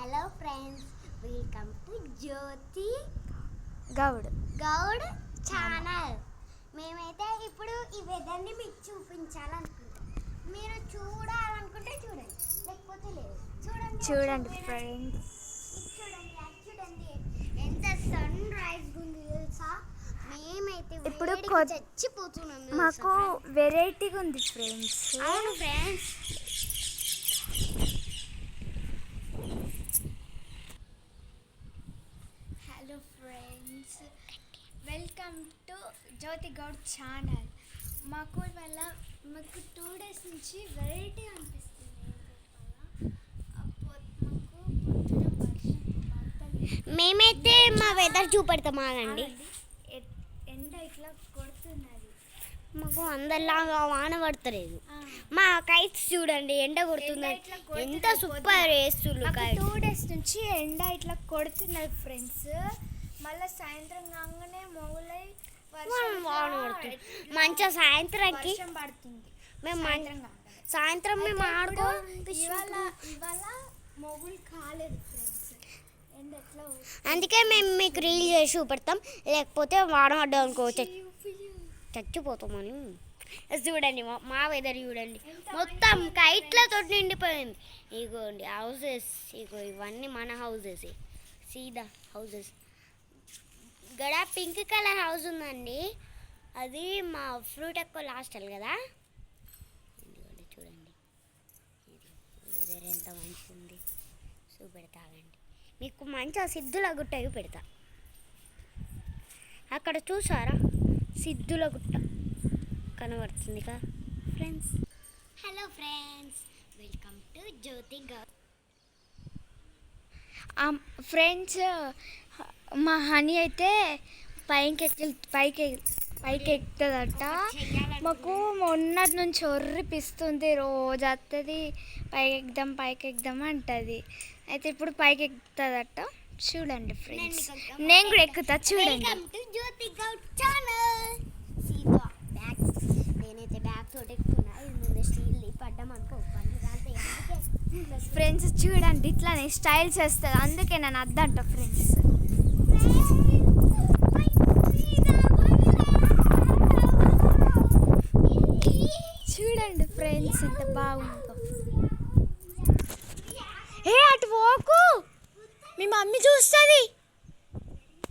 Hello friends, welcome to Jyothi Goud channel. మేమైతే ఇప్పుడు ఈ వెదర్ని మీకు చూపించాలనుకుంటాం. మీరు చూడాలనుకుంటే చూడండి, లేకపోతే లేదు. చూడండి ఫ్రెండ్స్, చూడండి ఎంత సన్ రైజ్ ఉంది తెలుసా. మేమైతే ఇప్పుడు చచ్చిపోతున్నాం. మాకు వెరైటీగా ఉంది ఫ్రెండ్స్. అవును friends, hello friends, welcome to Jyothi Goud channel. మాకు ఇవాళ 2 days నుంచి వెరైటీ అనిపిస్తుంది. మేమైతే మా వెదర్ చూపెడతామా అండి. ఎండ ఇట్లా కొడుతున్నది, మాకు అందరిలాగా వాన పడతలేదు. మా కైట్స్ చూడండి, ఎండ కొడుతున్నది, ఎంత సూపర్ వేస్తున్నారు. 2 days నుంచి ఎండ ఇట్లా కొడుతున్నది ఫ్రెండ్స్. మళ్ళీ సాయంత్రం కాగానే మొగులై వాన పడుతుంది. మంచిగా సాయంత్రానికి పడుతుంది. మేము సాయంత్రం మేము ఆడుకో. ఇవాళ మొగులు కాలేదు ఫ్రెండ్స్, ఎండ ఎట్లా. అందుకే మేము మీకు రీల్ చేసి చూపెడతాం, లేకపోతే వాన పడ్డాం అనుకో చచ్చిపోతామని. చూడండి మా వెదర్ చూడండి, మొత్తం కైట్లతో నిండిపోయింది. ఇగోండి హౌసెస్, ఇవన్నీ మన హౌసెస్. సీదా హౌసెస్. ఇక్కడ పింక్ కలర్ హౌస్ ఉందండి, అది మా ఫ్రూట్ ఎక్కువ హాస్టల్ కదా. చూడండి వెదర్ ఎంత మంచిగా ఉంది. చూపెడతాగండి మీకు, మంచిగా సిద్ధుల గుట్ట పెడతా. అక్కడ చూసారా, సిద్ధుల గుట్ట కనబడుతుంది కదా friends. Hello friends, welcome to Jyothi Goud. Friends, మా హనీ అయితే పైకి ఎక్కుతుందట. మాకు మొన్నటి నుంచి ఒర్రిపిస్తుంది, రోజు వస్తుంది పైకి ఎక్కుదాం అంటుంది. అయితే ఇప్పుడు పైకి ఎక్కుతుందట. చూడండి ఫ్రెండ్స్, నేను కూడా ఎక్కుతా. చూడండి, నేనైతే బ్యాగ్ తోటి ఎక్కుతున్నా. ముందు స్టీల్ పడ్డాం అనుకో, ఫ్రెండ్స్ చూడండి, ఇట్లానే స్టైల్ చేస్తుంది. అందుకే నేను అద్దంట ఫ్రెండ్స్. చూడండి ఫ్రెండ్స్, ఎంత బాగుందో. అటు పోకు, మీ మమ్మీ చూస్తుంది.